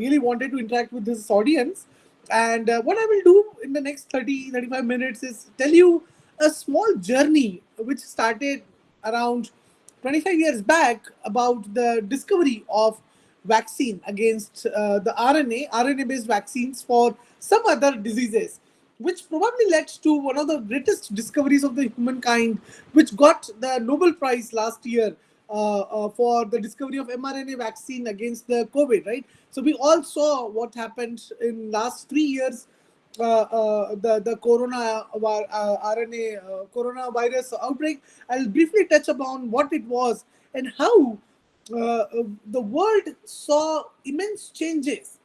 really wanted to interact with this audience. And what I will do in the next 30-35 minutes is tell you a small journey which started around 25 years back about the discovery of vaccine against the RNA based vaccines for some other diseases, which probably led to one of the greatest discoveries of the humankind, which got the Nobel Prize last year for the discovery of mRNA vaccine against the COVID, right? So we all saw what happened in last 3 years. The RNA coronavirus outbreak. I'll briefly touch upon what it was and how the world saw immense changes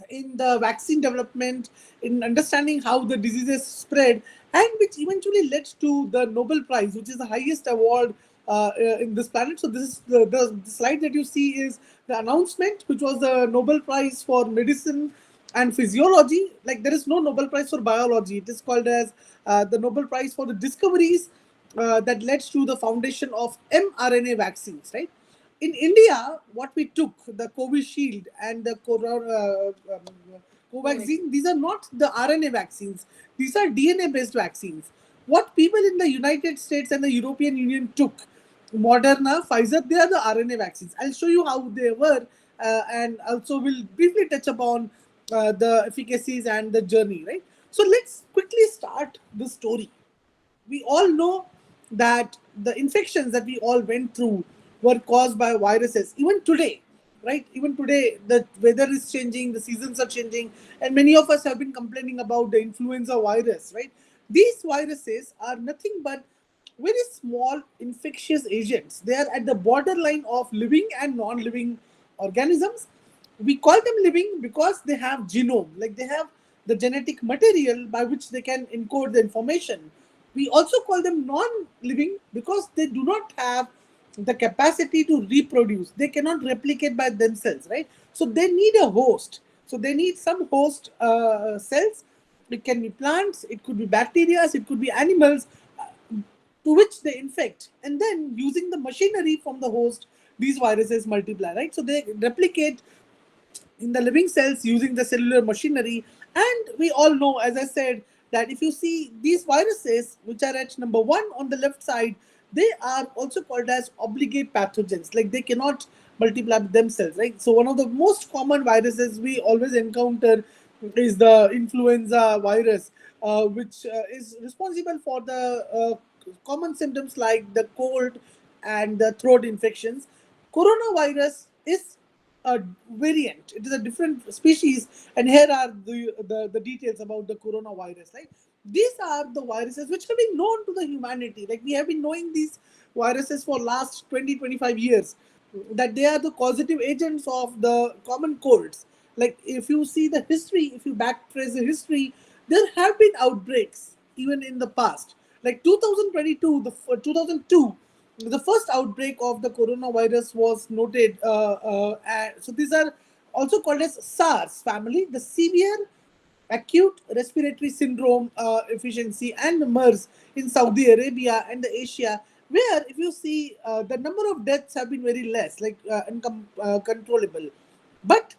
in the vaccine development, in understanding how the diseases spread, and which eventually led to the Nobel Prize, which is the highest award in this planet. So this is the slide that you see is the announcement, which was the Nobel Prize for medicine and physiology. Like there is no Nobel Prize for biology. It is called as the Nobel Prize for the discoveries that led to the foundation of mRNA vaccines, right? In India, what we took, the Covishield and the Covaxin, these are not the RNA vaccines. These are DNA-based vaccines. What people in the United States and the European Union took, Moderna, Pfizer, they are the RNA vaccines. I'll show you how they were, and also we'll briefly touch upon the efficacies and the journey, right? So let's quickly start the story. We all know that the infections that we all went through were caused by viruses. Even today, right? Even today, the weather is changing, the seasons are changing, and many of us have been complaining about the influenza virus, right? These viruses are nothing but very small infectious agents. They are at the borderline of living and non-living organisms. We call them living because they have genome, like they have the genetic material by which they can encode the information. We also call them non-living because they do not have the capacity to reproduce. They cannot replicate by themselves, right? So they need a host. So they need some host cells. It can be plants, it could be bacteria, it could be animals, to which they infect, and then using the machinery from the host, these viruses multiply, right? So they replicate in the living cells using the cellular machinery. And we all know, as I said, that if you see these viruses, which are at number one on the left side, they are also called as obligate pathogens. Like they cannot multiply themselves, right? So one of the most common viruses we always encounter is the influenza virus, which is responsible for the common symptoms like the cold and the throat infections. Coronavirus is a variant. It is a different species, and here are the details about the coronavirus. Right, these are the viruses which have been known to the humanity. Like we have been knowing these viruses for last 20-25 years, that they are the causative agents of the common colds. Like if you see the history, if you backtrace the history, there have been outbreaks even in the past. Like 2022, 2002, the first outbreak of the coronavirus was noted. So these are also called as SARS family, the severe acute respiratory syndrome efficiency, and MERS in Saudi Arabia and the Asia, where if you see the number of deaths have been very less, like controllable. But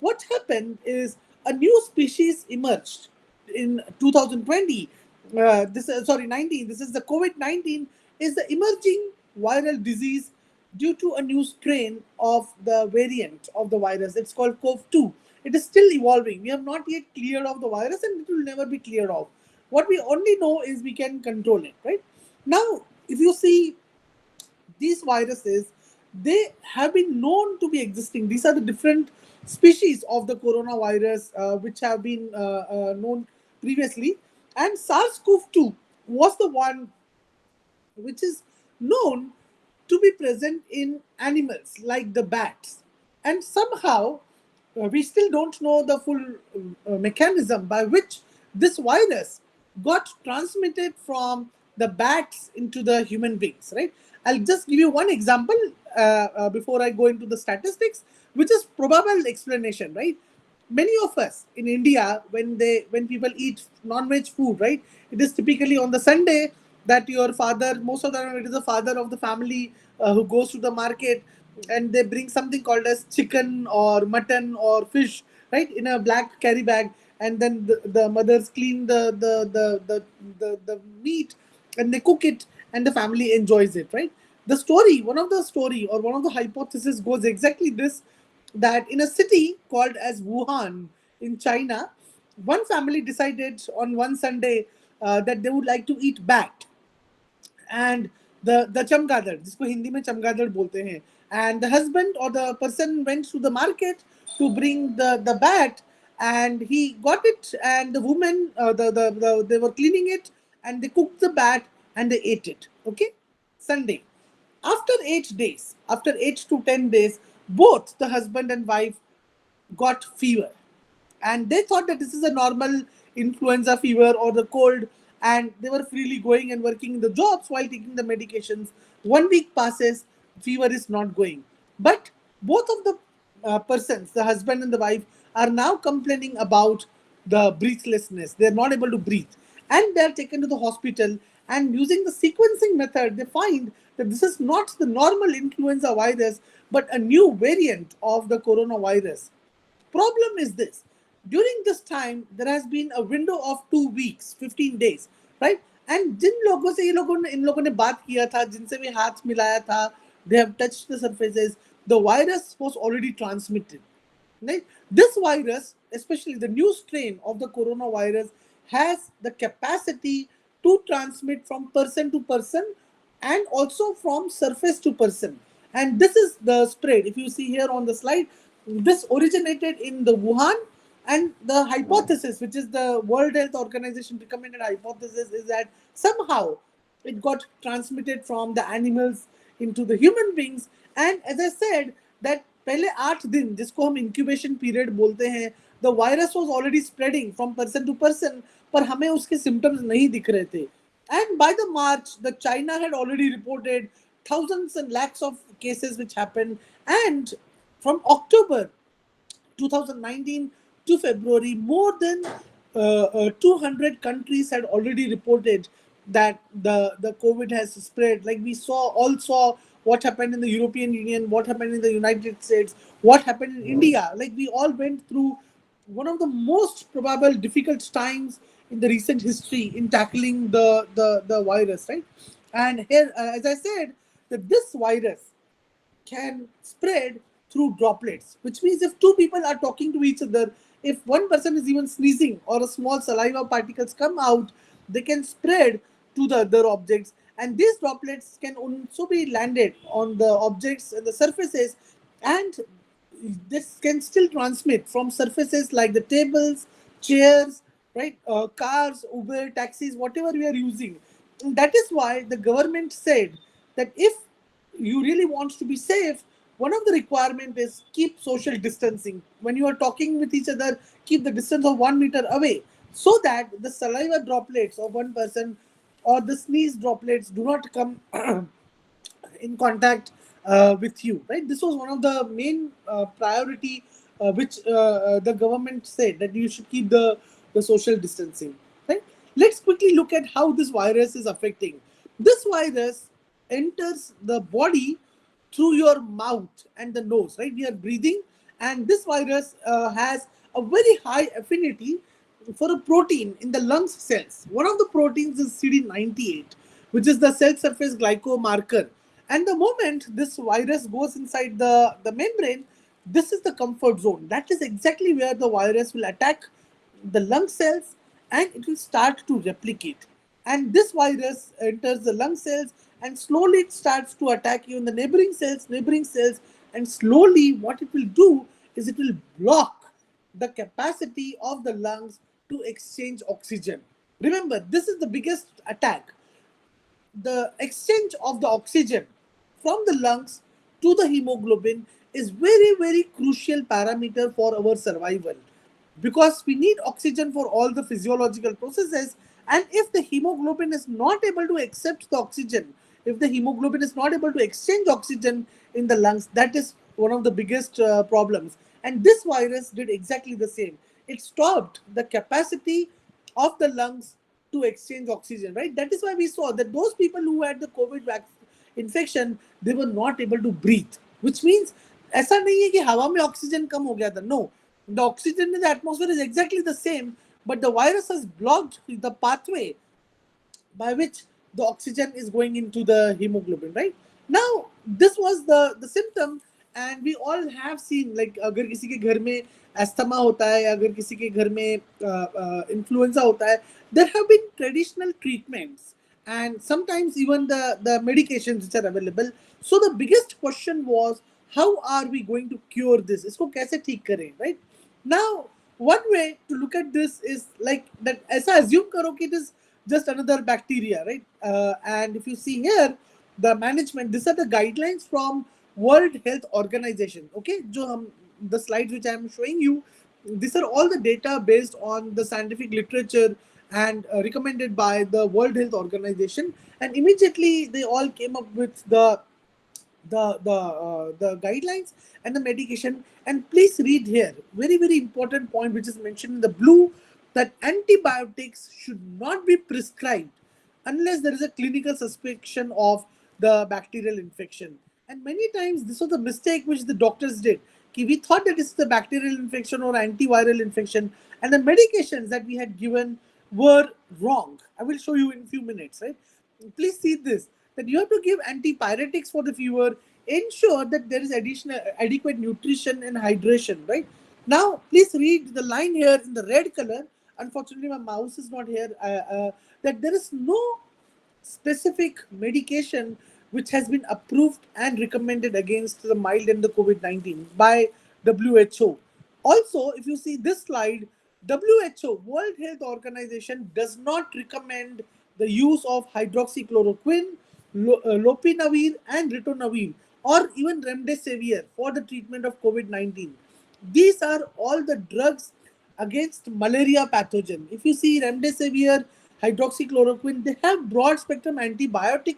what happened is a new species emerged in 2020. This sorry 19. This is the COVID-19 is the emerging viral disease due to a new strain of the variant of the virus. It's called CoV-2. It is still evolving. We have not yet cleared off the virus, and it will never be cleared off. What we only know is we can control it, right? Now, if you see these viruses, they have been known to be existing. These are the different species of the coronavirus which have been known previously. And SARS-CoV-2 was the one which is known to be present in animals like the bats. And somehow, we still don't know the full mechanism by which this virus got transmitted from the bats into the human beings, right? I'll just give you one example before I go into the statistics, which is probable explanation, right? Many of us in India, when people eat non-veg food, right? It is typically on the Sunday that your father, most of the time it is the father of the family who goes to the market. and they bring something called as chicken or mutton or fish, right, in a black carry bag, and then the mothers clean the meat, and they cook it, and the family enjoys it, right? The story, one of the story or one of the hypothesis goes exactly this, that in a city called as Wuhan in China, one family decided on one Sunday that they would like to eat bat, and the chamgadar, जिसको हिंदी में चमगादड़ बोलते हैं, and the husband or the person went to the market to bring the bat, and he got it, and the woman they were cleaning it, and they cooked the bat and they ate it. Okay, Sunday. After 8 days, after 8 to 10 days, both the husband and wife got fever, and they thought that this is a normal influenza fever or the cold, and they were freely going and working in the jobs while taking the medications. 1 week passes, fever is not going, but both of the persons, the husband and the wife, are now complaining about the breathlessness. They are not able to breathe, and they are taken to the hospital, and using the sequencing method they find that this is not the normal influenza virus but a new variant of the coronavirus. Problem is this: during this time, there has been a window of 2 weeks, 15 days, right? And जिन लोगों से ये लोगों ने इन लोगों ने बात किया था, जिनसे भी हाथ मिलाया था, they have touched the surfaces, the virus was already transmitted. Right? This virus, especially the new strain of the coronavirus, has the capacity to transmit from person to person and also from surface to person. And this is the spread. If you see here on the slide, this originated in the Wuhan, and the hypothesis, which is the World Health Organization recommended hypothesis, is that somehow it got transmitted from the animals into the human beings. And as I said, that पहले 8 दिन, जिसको हम incubation period बोलते हैं, the virus was already spreading from person to person, पर हमें उसके symptoms नहीं दिख रहे थे. And by the March, the China had already reported thousands and lakhs of cases which happened. And from October 2019 to February, more than 200 countries had already reported that the COVID has spread. Like we all saw what happened in the European Union, what happened in the United States, what happened in India. Like we all went through one of the most probable difficult times in the recent history in tackling the virus, right? And here, as I said, that this virus can spread through droplets, which means if two people are talking to each other, if one person is even sneezing or a small saliva particles come out, they can spread to the other objects. And these droplets can also be landed on the objects and the surfaces, and this can still transmit from surfaces like the tables, chairs, right, cars, Uber, taxis, whatever we are using. And that is why the government said that if you really want to be safe, one of the requirement is keep social distancing. When you are talking with each other, keep the distance of 1 meter away, so that the saliva droplets of one person or the sneeze droplets do not come in contact with you, right? This was one of the main priority which the government said, that you should keep the social distancing, right? Let's quickly look at how this virus is affecting. This virus enters the body through your mouth and the nose, right? We are breathing, and this virus has a very high affinity for a protein in the lungs cells. One of the proteins is CD98, which is the cell surface glycomarker. And the moment this virus goes inside the membrane, this is the comfort zone. That is exactly where the virus will attack the lung cells, and it will start to replicate. And this virus enters the lung cells, and slowly it starts to attack you in the neighboring cells, and slowly what it will do is it will block the capacity of the lungs to exchange oxygen. Remember, this is the biggest attack. The exchange of the oxygen from the lungs to the hemoglobin is very crucial parameter for our survival, because we need oxygen for all the physiological processes. And if the hemoglobin is not able to accept the oxygen, if the hemoglobin is not able to exchange oxygen in the lungs, that is one of the biggest problems. And this virus did exactly the same. It stopped the capacity of the lungs to exchange oxygen, right? That is why we saw that those people who had the COVID infection, they were not able to breathe. which means ऐसा नहीं है कि हवा में oxygen कम हो गया था. No, the oxygen in the atmosphere is exactly the same, but the virus has blocked the pathway by which the oxygen is going into the hemoglobin, right? Now, this was the symptom, and we all have seen, like अगर किसी के घर में asthma होता है या अगर किसी के घर में इन्फ्लुएंजा होता है, there have been traditional treatments and sometimes even the medications which are available. So the biggest question was, how are we going to cure this? इसको कैसे ठीक करें, right? Now, one way to look at this is like that. ऐसा assume करो कि it is just another bacteria, right? And if you see here, the management, these are the guidelines from World Health Organization. Okay, the slides which I am showing you, these are all the data based on the scientific literature and recommended by the World Health Organization. And immediately they all came up with the guidelines and the medication. And please read here, very important point which is mentioned in the blue, that antibiotics should not be prescribed unless there is a clinical suspicion of the bacterial infection. And many times this was the mistake which the doctors did. We thought that it's the bacterial infection or antiviral infection, and the medications that we had given were wrong. I will show you in a few minutes, right? Please see this, that you have to give antipyretics for the fever, ensure that there is additional adequate nutrition and hydration, right? Now please read the line here in the red color. Unfortunately my mouse is not here. That there is no specific medication which has been approved and recommended against the mild and the COVID-19 by WHO. Also, if you see this slide, WHO, World Health Organization, does not recommend the use of hydroxychloroquine, lopinavir, and ritonavir, or even remdesivir for the treatment of COVID-19. These are all the drugs against malaria pathogen. If you see remdesivir, hydroxychloroquine, they have broad spectrum antibiotic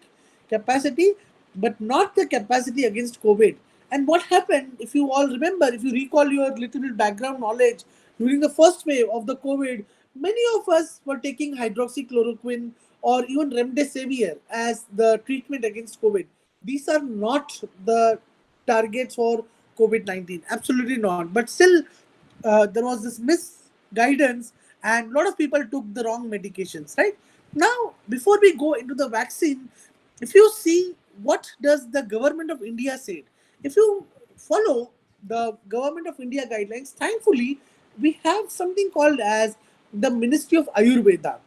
capacity, but not the capacity against COVID. And what happened, if you all remember, if you recall your little bit background knowledge, during the first wave of the COVID, many of us were taking hydroxychloroquine or even remdesivir as the treatment against COVID. These are not the targets for COVID-19. Absolutely not. But still, there was this misguidance and a lot of people took the wrong medications, right? Now, before we go into the vaccine, if you see what does the government of India say, if you follow the government of India guidelines, thankfully, we have something called as the Ministry of Ayurveda.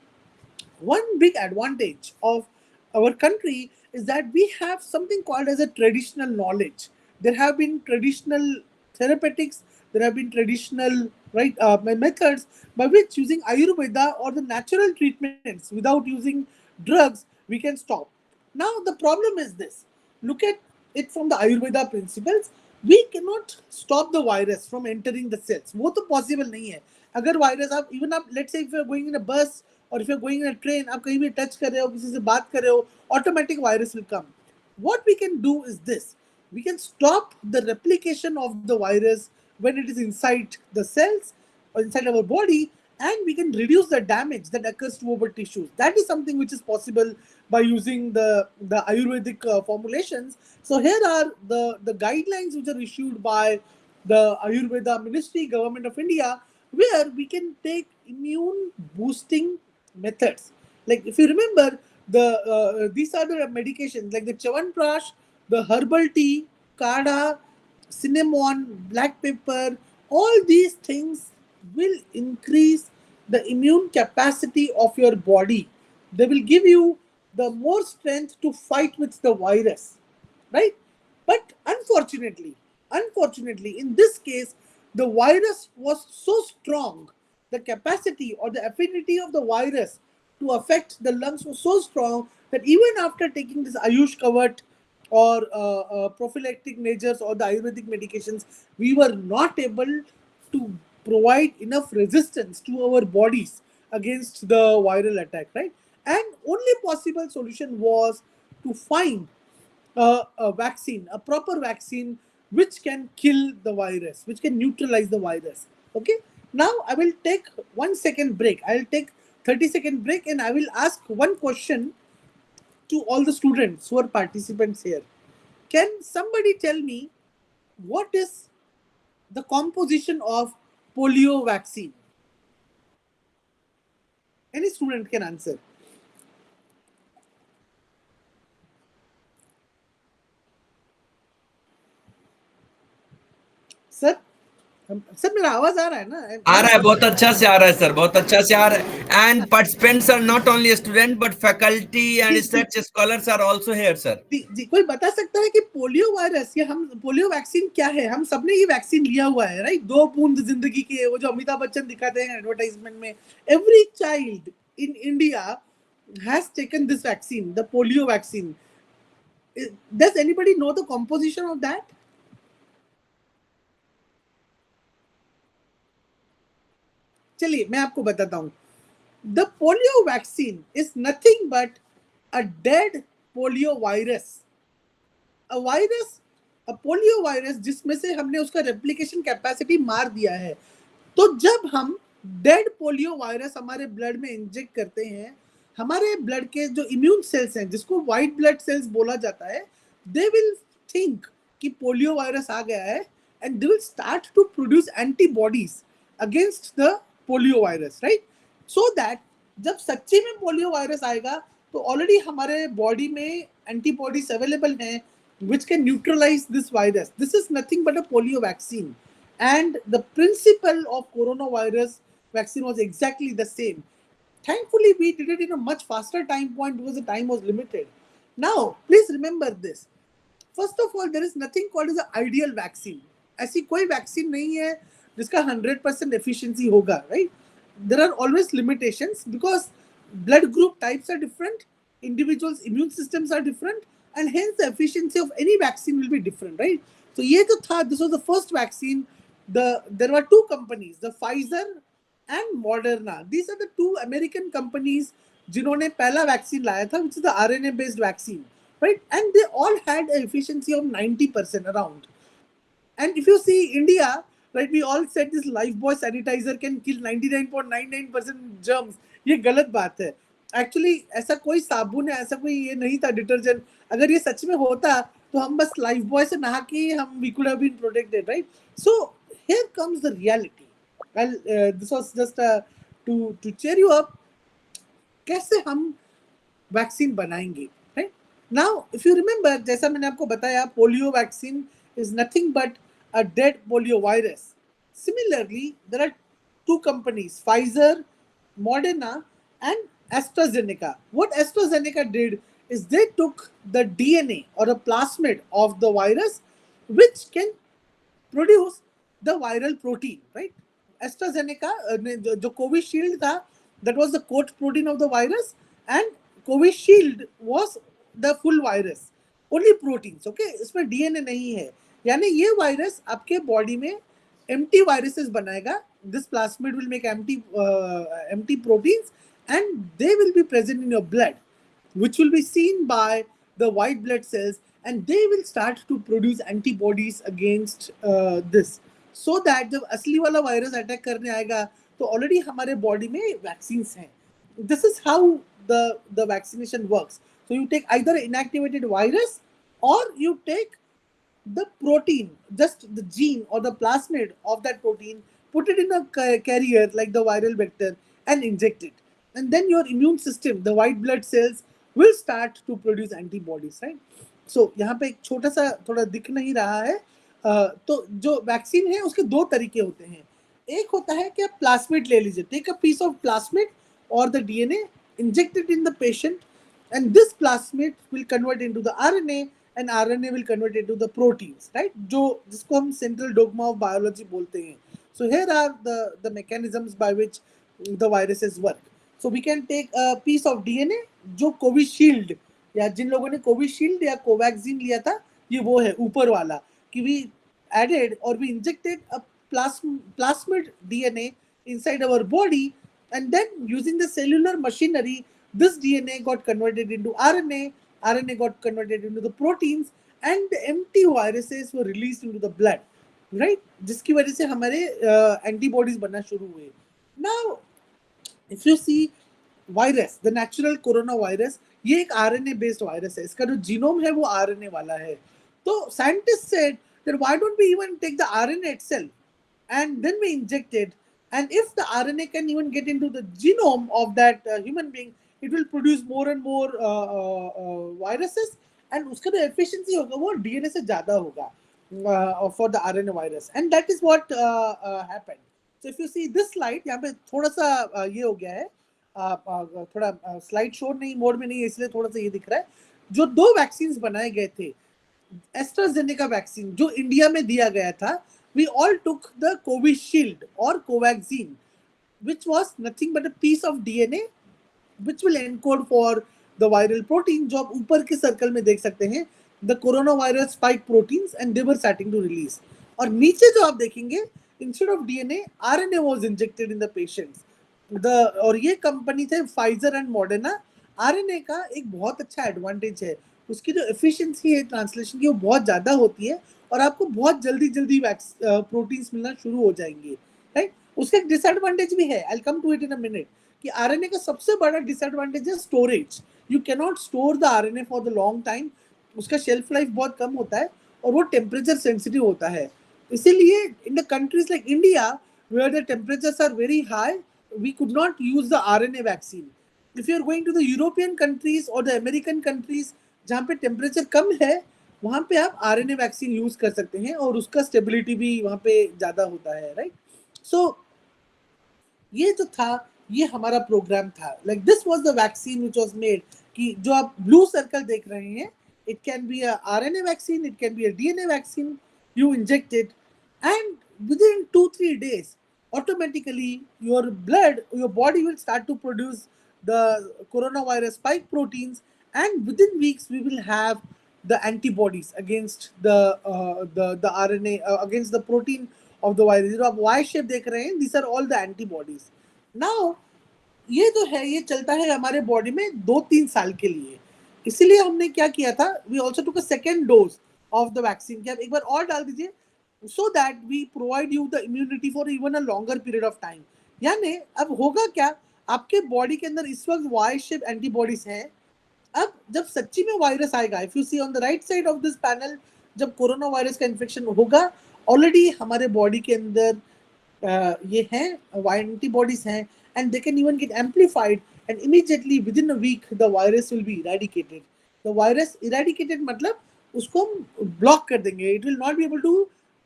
One big advantage of our country is that we have something called as a traditional knowledge. There have been traditional therapeutics, there have been traditional methods by which using Ayurveda or the natural treatments without using drugs we can stop. Now the problem is this: look at it from the Ayurveda principles. We cannot stop the virus from entering the cells. वो तो possible नहीं है. अगर virus आप even आप let's say if you're going in a bus or if you're going in a train, आप कहीं भी touch कर रहे हो, किसी से बात कर रहे हो, automatic virus will come. What we can do is this: we can stop the replication of the virus when it is inside the cells or inside our body, and we can reduce the damage that occurs to our tissues. That is something which is possible by using the Ayurvedic formulations. So here are the guidelines which are issued by the Ayurveda Ministry, Government of India, where we can take immune boosting methods. Like if you remember, these are the medications like the Chawanprash, the herbal tea, Kada, cinnamon, black pepper. All these things will increase the immune capacity of your body. They will give you the more strength to fight with the virus, right? But unfortunately, in this case, the virus was so strong, the capacity or the affinity of the virus to affect the lungs was so strong that even after taking this Ayush Kavat or prophylactic measures or the Ayurvedic medications, we were not able to provide enough resistance to our bodies against the viral attack, right? And only possible solution was to find a vaccine, a proper vaccine which can kill the virus, which can neutralize the virus. Okay. Now I will take 1 second break. I'll take 30-second break and I will ask one question to all the students who are participants here. Can somebody tell me what is the composition of polio vaccine? Any student can answer. Sir, sir मेरा आवाज आ रहा है ना? आ रहा है, बहुत अच्छा से आ रहा है सर, बहुत अच्छा से आ रहा है. And participants are not only student but faculty and research scholars are also here sir. जी, कोई बता सकता है कि पोलियो वायरस या हम पोलियो वैक्सीन क्या है? हम सबने ये वैक्सीन लिया हुआ है, राइट? 2 बूंद जिंदगी के, वो जो अमिताभ बच्चन दिखाते हैं एडवर्टाइजमेंट में. Every child in India has taken this vaccine, the polio vaccine. Does anybody know the composition of that? चलिए मैं आपको बताता हूं. The polio vaccine is nothing but a dead polio virus. A virus, a polio virus जिसमें से हमने उसका replication capacity मार दिया है. तो जब हम डेड पोलियो वायरस हमारे ब्लड में इंजेक्ट करते हैं, हमारे ब्लड के जो इम्यून सेल्स हैं, जिसको व्हाइट ब्लड सेल्स बोला जाता है, दे विल थिंक कि पोलियो वायरस आ गया है and they will start to produce antibodies against the polio virus, right? So that जब सच्ची में पोलियो वायरस आएगा तो ऑलरेडी हमारे बॉडी में एंटीबॉडीज अवेलेबल हैं which can neutralize this virus. This is nothing but a polio vaccine. And the principle of coronavirus vaccine was exactly the same. Thankfully, we did it in a much faster time point because the time was limited. Now, please remember this. First of all, there is nothing called as an ideal vaccine. ऐसी कोई vaccine नहीं है जिसका 100% efficiency होगा, right? There are always limitations because blood group types are different, individuals' immune systems are different, and hence the efficiency of any vaccine will be different, right? So ये जो था, this was the first vaccine. There were 2 companies, the Pfizer and Moderna. These are the 2 American companies जिन्होंने पहला vaccine लाया था, which is the RNA based vaccine, right? And they all had an efficiency of 90% around. And if you see India, right, we all said this Lifebuoy sanitizer can kill 99.99% germs. ये गलत बात है. Actually ऐसा कोई साबुन है, ऐसा कोई ये नहीं था डिटर्जेंट. अगर ये सच में होता तो हम बस लाइफ बॉय से नहा के हम we could have been protected, right? So here comes the reality. Well, this was just to cheer you up. कैसे हम वैक्सीन बनाएंगे, right? Now if you remember, जैसा मैंने आपको बताया, polio vaccine is nothing but a dead polio virus. Similarly, there are 2 companies, Pfizer, Moderna, and AstraZeneca. What AstraZeneca did is they took the DNA or a plasmid of the virus, which can produce the viral protein, right? AstraZeneca, जो Covishield था, that was the coat protein of the virus, and Covishield was the full virus. Only proteins, okay? इसमें DNA नहीं है. यानी ये virus आपके body में empty viruses बनाएगा. This plasmid will make empty proteins and they will be present in your blood, which will be seen by the white blood cells, and they will start to produce antibodies against this, so that जब असली वाला virus attack करने आएगा तो already हमारे body में vaccines हैं. This is how the vaccination works. So you take either inactivated virus or you take the protein, just the gene or the plasmid of that protein, put it in a carrier like the viral vector and inject it. And then your immune system, the white blood cells, will start to produce antibodies, right? So यहाँ पे एक छोटा सा थोड़ा दिख नहीं रहा है. तो जो वैक्सीन है उसके 2 तरीके होते हैं. एक होता है कि आप प्लास्मिड ले लीजिए, take a piece of plasmid or the DNA, inject it in the patient, and this plasmid will convert into the RNA, and RNA will convert it to the proteins, right? जो जिसको हम central dogma of biology बोलते हैं. So here are the mechanisms by which the viruses work. So we can take a piece of DNA, जो Covishield या जिन लोगों ने Covishield या Covaxin लिया था, ये वो है ऊपर वाला, कि we added or we injected a plasmid DNA inside our body, and then using the cellular machinery, this DNA got converted into RNA, RNA got converted into the proteins, and the empty viruses were released into the blood, right? जिसकी वजह से हमारे antibodies बनना शुरू हुए. Now, if you see virus, the natural coronavirus, ये एक RNA based virus है. इसका जो genome है वो RNA वाला है. तो scientists said then why don't we even take the RNA itself and then we inject it? And if the RNA can even get into the genome of that human being, it will produce more and more viruses, and उसका जो efficiency होगा वो DNA से ज़्यादा होगा for the RNA virus, and that is what happened. So if you see this slide, यहाँ पे थोड़ा सा ये हो गया है, थोड़ा स्लाइड शो नहीं मोड में नहीं है, इसलिए थोड़ा सा ये दिख रहा है. जो 2 वैक्सीन बनाए गए थे, एस्ट्राजेनेका वैक्सीन जो इंडिया में दिया गया था, we all took the Covishield or Covaxin, which was nothing but a piece of DNA which will encode for the viral protein, जो आप ऊपर के सर्कल में देख सकते हैं, the coronavirus spike proteins, and they were starting to release. और नीचे जो आप देखेंगे, instead of DNA, RNA was injected in the patients. और ये कंपनी थे Pfizer and Moderna. RNA का एक बहुत अच्छा एडवांटेज है, उसकी जो एफिशिएंसी है ट्रांसलेशन की वो बहुत ज़्यादा होती है और आपको बहुत जल्दी जल्दी प्रोटीन्स मिलना शुरू हो जाएंगे, राइट. उसका एक डिसएडवांटेज भी है, I will come to it in a minute, कि आरएनए का सबसे बड़ा डिसएडवांटेज है storage. You can not store the RNA for the long time, उसका शेल्फ लाइफ बहुत कम होता है और वो टेम्परेचर सेंसिटिव होता है. इसीलिए in the countries like India where the temperatures are very high, we could not use the RNA vaccine. If you are going to the European countries और द अमेरिकन कंट्रीज जहाँ पे temperature कम है, वहाँ पे आप आरएनए वैक्सीन यूज कर सकते हैं और उसका स्टेबिलिटी भी वहाँ पे ज़्यादा होता है, राइट. सो ये जो था, ये हमारा प्रोग्राम था. Like this was the vaccine which was made, कि जो आप ब्लू सर्कल देख रहे हैं, it can be a RNA vaccine, it can be a DNA vaccine. You inject it and within 2-3 days automatically your body will start to produce the coronavirus spike proteins, and within weeks we will have the antibodies against the RNA, against the protein of the virus. जो आप Y shape देख रहे हैं, these are all the antibodies. Now ये जो है ये चलता है हमारे बॉडी में 2-3 साल के लिए. इसीलिए हमने क्या किया था, we also took a second dose of the vaccine, कि आप एक बार और डाल दीजिए, so that we provide you the immunity for even a longer period of time. यानी अब होगा क्या, आपके बॉडी के अंदर इस वक्त Y शेप एंटीबॉडीज हैं. अब जब सच्ची में वायरस आएगा, if you see on the right side of this panel, जब कोरोना वायरस का इन्फेक्शन होगा, ऑलरेडी हमारे बॉडी के अंदर ये हैं एंटीबॉडीज हैं, and they can even get amplified, and immediately within a week the virus will be eradicated. The virus eradicated मतलब उसको हम ब्लॉक कर देंगे. It will not be able to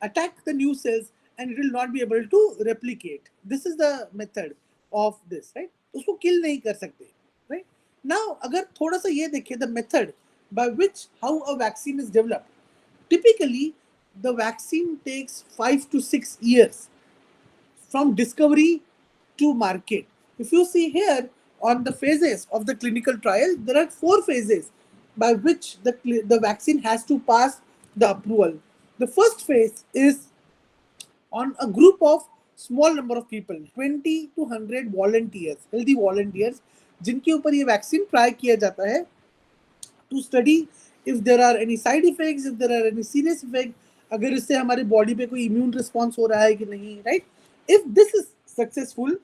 attack the new cells and it will not be able to replicate. This is the method of this, right? उसको kill नहीं कर सकते, right? Now अगर थोड़ा सा ये देखें, the method by which how a vaccine is developed. Typically the vaccine takes 5 to 6 years from discovery to market. If you see here on the phases of the clinical trial, there are 4 phases by which the vaccine has to pass the approval. The first phase is on a group of small number of people, 20 to 100 volunteers, healthy volunteers, जिनके ऊपर ये vaccine try किया जाता है, to study if there are any side effects, if there are any serious effects, अगर इससे हमारे body पे कोई immune response हो रहा है कि नहीं, right? If this is successful,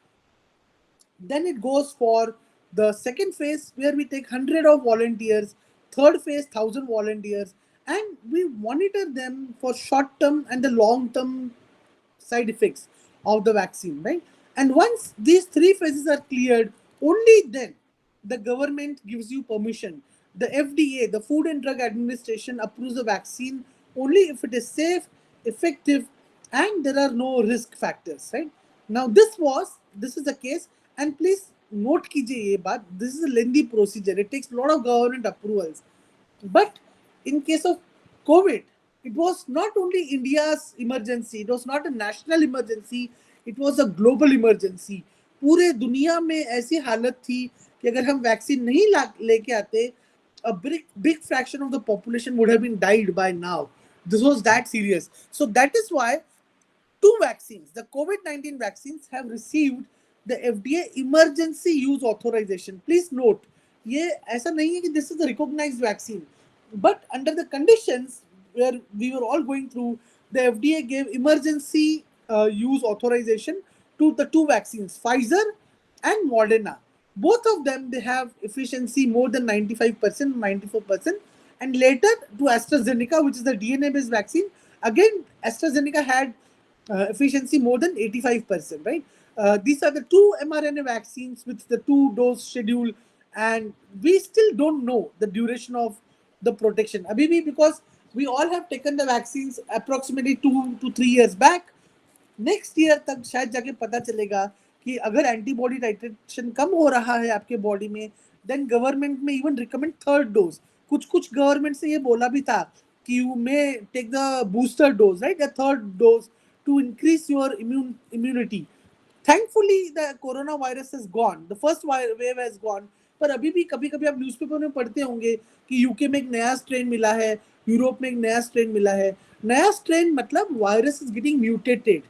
then it goes for the second phase where we take 100 of volunteers, third phase 1000 volunteers, and we monitor them for short term and the long term side effects of the vaccine, right? And once these 3 phases are cleared, only then the government gives you permission. The FDA, the Food and Drug Administration, approves the vaccine only if it is safe, effective, and there are no risk factors, right? Now this is the case, and please note कीजिए ये बात, this is a lengthy procedure, it takes a lot of government approvals. But in case of COVID, it was not only India's emergency, it was not a national emergency, it was a global emergency. पूरे दुनिया में ऐसी हालत थी कि अगर हम vaccine नहीं लेके आते, a big fraction of the population would have been died by now. This was that serious. So that is why 2 vaccines, the COVID-19 vaccines, have received the FDA emergency use authorization. Please note, ये ऐसा नहीं है कि this is a recognized vaccine, but under the conditions where we were all going through, the FDA gave emergency use authorization to the 2 vaccines, Pfizer and Moderna. Both of them, they have efficiency more than 95%, 94%, and later to AstraZeneca, which is the DNA-based vaccine, Again, AstraZeneca had efficiency more than 85%, right? These are the two mRNA vaccines with the 2-dose schedule, and we still don't know the duration of the protection. Abhi bhi, because we all have taken the vaccines approximately 2 to 3 years back. Next year तक शायद जाके पता चलेगा कि अगर antibody titration कम हो रहा है आपके बॉडी में, देन गवर्नमेंट में इवन रिकमेंड थर्ड डोज. कुछ कुछ गवर्नमेंट से ये बोला भी था कि you may take the booster dose, right, the third dose to increase your immunity. Thankfully the corona virus has gone, the first wave has gone. पर अभी भी कभी कभी आप न्यूज़पेपर में पढ़ते होंगे कि यूके में एक नया स्ट्रेन मिला है, यूरोप में एक नया स्ट्रेन मिला है. नया स्ट्रेन मतलब virus is getting mutated,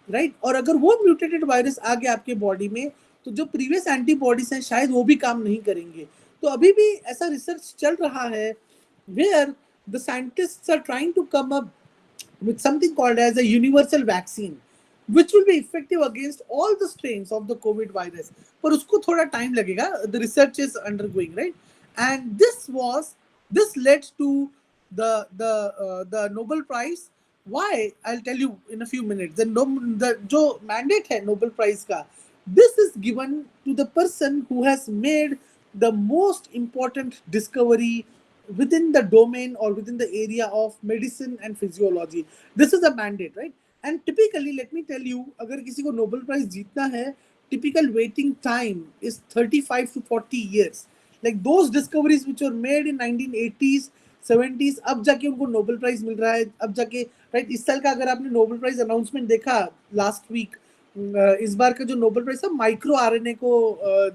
right? और अगर वो म्यूटेटेड वायरस आ गया आपके बॉडी में, तो जो प्रीवियस एंटीबॉडीज हैं शायद वो भी काम नहीं करेंगे. तो अभी भी ऐसा रिसर्च चल रहा है where the scientists are trying to come up with something called as a universal vaccine which will be effective against all the strains of the COVID virus. पर उसको थोड़ा time लगेगा. The research is undergoing, right? And this led to the Nobel Prize. Why? I'll tell you in a few minutes. The जो mandate है Nobel Prize का, this is given to the person who has made the most important discovery within the domain or within the area of medicine and physiology. This is a mandate, right? And typically, let me tell you, अगर किसी को Nobel Prize जीतना है, typical waiting time is 35 to 40 years. Like those discoveries which were made in 1980s, 70s, अब जाके उनको Nobel Prize मिल रहा है. अब जाके, right, इस साल का अगर आपने Nobel Prize announcement देखा last week, इस बार का जो Nobel Prize था माइक्रो RNA को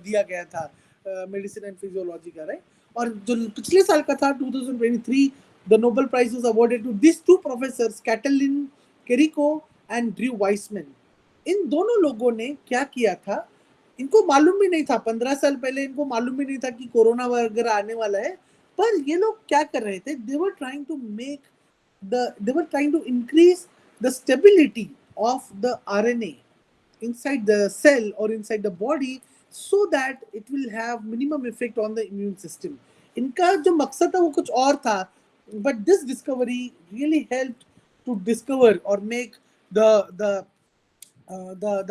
दिया गया था, मेडिसिन एंड फिजियोलॉजी का, राइट? और जो पिछले साल का था 2023, the Nobel prize was awarded to this two professors, Katalin Kariko and Drew Weissman. इन दोनों लोगों ने क्या किया था, इनको मालूम भी नहीं था 15 साल पहले, इनको मालूम भी नहीं था कि कोरोना वगैरह आने वाला है. पर ये लोग क्या कर रहे थे, they were trying to increase the stability of the RNA inside the cell or inside the body so that it will have minimum effect on the immune system. इनका जो मकसद था वो कुछ और था, but this discovery really helped to discover or make the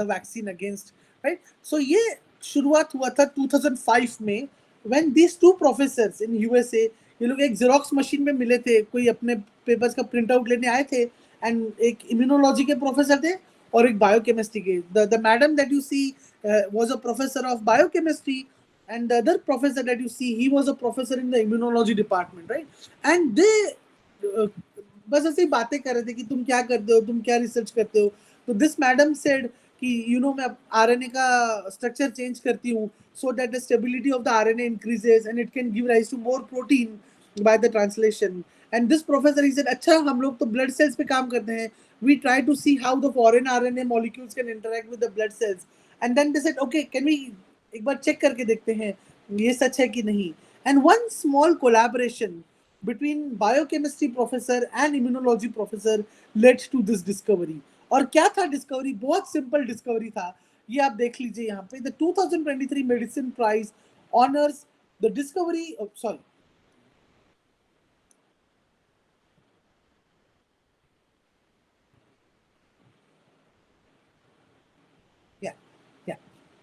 vaccine against, right? So ये शुरुआत हुआ था 2005 में, when these two professors in USA, ये लोग एक जेरोक्स मशीन में मिले थे, कोई अपने पेपर्स का प्रिंट आउट लेने आए थे, एंड एक इम्यूनोलॉजी के प्रोफेसर थे और एक बायोकेमिस्ट्री के. The madam that you see was a professor of biochemistry, and the other professor that you see, he was a professor in the immunology department, right? And they बस ऐसे ही बातें कर रहे थे कि तुम क्या करते हो, तुम क्या रिसर्च करते हो. तो दिस मैडम सेड कि यू नो मैं RNA का स्ट्रक्चर चेंज करती हूँ so that the stability of the RNA increases and it can give rise to more protein by the translation. And this professor, he said, अच्छा हम लोग तो blood cells पे काम करते हैं, we try to see how the foreign RNA molecules can interact with the blood cells. And then they said, okay, can we एक बार check करके देखते हैं ये सच है कि नहीं. And one small collaboration between biochemistry professor and immunology professor led to this discovery. और क्या था डिस्कवरी, बहुत सिंपल डिस्कवरी था, ये आप देख लीजिए यहाँ पे. The 2023 medicine prize honours the discovery, sorry,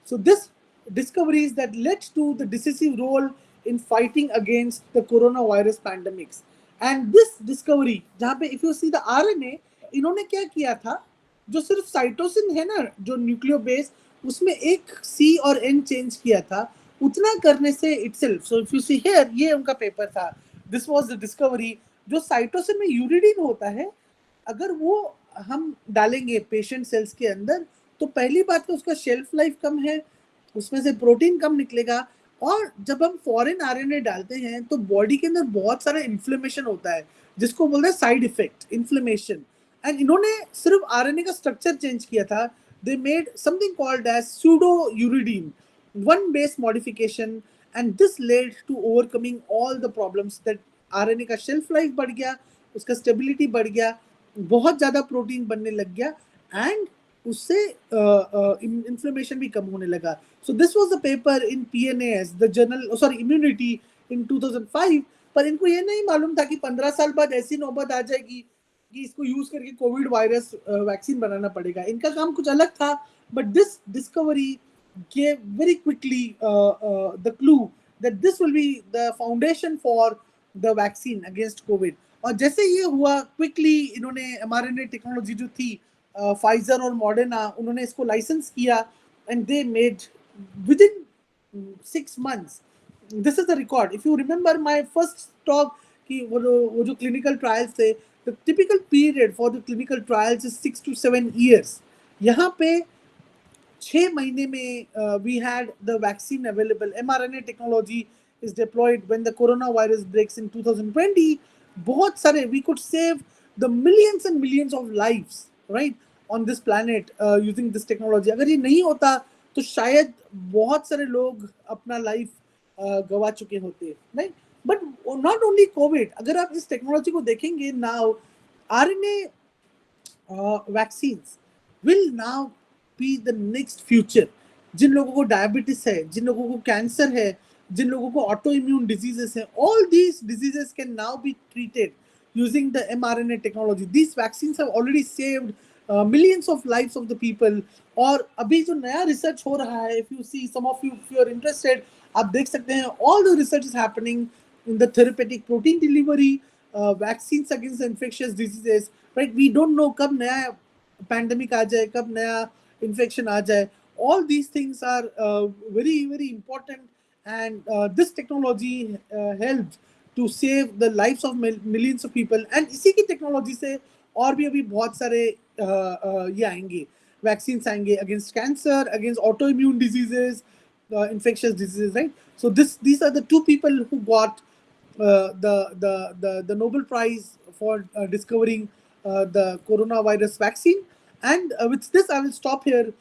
so this discoveries that led to the decisive role in fighting against the coronavirus pandemics. And this discovery, जहाँ पे if you see the RNA, इन्होंने क्या किया था, जो सिर्फ साइटोसिन है ना, जो न्यूक्लियो बेस, उसमें एक C और N चेंज किया था, उतना करने से itself. So if you see here, ये उनका पेपर था. This was the discovery. जो साइटोसिन में यूरिडीन होता है, अगर वो हम डालेंगे पेशेंट सेल्स के अंदर, तो पहली बात तो उसका शेल्फ लाइफ कम है, उसमें से प्रोटीन कम निकलेगा. और जब हम फॉरेन RNA डालते हैं तो बॉडी के अंदर बहुत सारा इन्फ्लेमेशन होता है, जिसको बोलते हैं साइड इफेक्ट, इन्फ्लेमेशन. एंड इन्होंने सिर्फ RNA का स्ट्रक्चर चेंज किया था. They made something called as pseudo uridine, one base modification, and this led to overcoming all the problems. That RNA का शेल्फ लाइफ बढ़ गया, उसका स्टेबिलिटी बढ़ गया, बहुत ज़्यादा प्रोटीन बनने लग गया, एंड उससे इन्फ्लेमेशन भी कम होने लगा. So this was the paper in PNAS, the journal, sorry, immunity, in 2005. पर इनको ये नहीं मालूम था कि 15 साल बाद ऐसी नौबत आ जाएगी कि इसको यूज करके कोविड वायरस वैक्सीन बनाना पड़ेगा. इनका काम कुछ अलग था, but this discovery gave very quickly the clue that this will be the foundation for the vaccine against COVID. और जैसे ये हुआ क्विकली इन्होंने mRNA टेक्नोलॉजी जो थी फाइजर और मॉडर्ना, उन्होंने इसको लाइसेंस किया and they made with in 6 months. This is the record. If you remember my first talk कि वो जो clinical trials थे, the typical period for the clinical trials is 6 to 7 years. यहाँ पे 6 महीने में we had the vaccine available. mRNA technology is deployed when the coronavirus breaks in 2020. बहुत सारे, we could save the millions and millions of lives, right, on this planet using this technology. अगर ये नहीं होता तो शायद बहुत सारे लोग अपना लाइफ गवा चुके होते, right? But not only COVID. अगर आप इस टेक्नोलॉजी को देखेंगे, now RNA vaccines will now be the next future. जिन लोगों को डायबिटीज है, जिन लोगों को कैंसर है, जिन लोगों को ऑटो इम्यून डिजीजेस है, all these diseases can now be treated using the mRNA technology. These vaccines have already saved millions of lives of the people. और अभी जो नया रिसर्च हो रहा है, if you see, some of you, if you are interested, आप देख सकते हैं, all the research is happening in the therapeutic protein delivery, vaccines against infectious diseases, right? We don't know कब नया pandemic आ जाए, कब नया infection आ जाए. All these things are very, very important, and this technology helped to save the lives of millions of people. And इसी की technology से और भी अभी बहुत सारे ये आएंगे, vaccines आएंगे against cancer, against autoimmune diseases, infectious diseases, right? So these are the two people who got the Nobel Prize for discovering the coronavirus vaccine. And with this, I will stop here.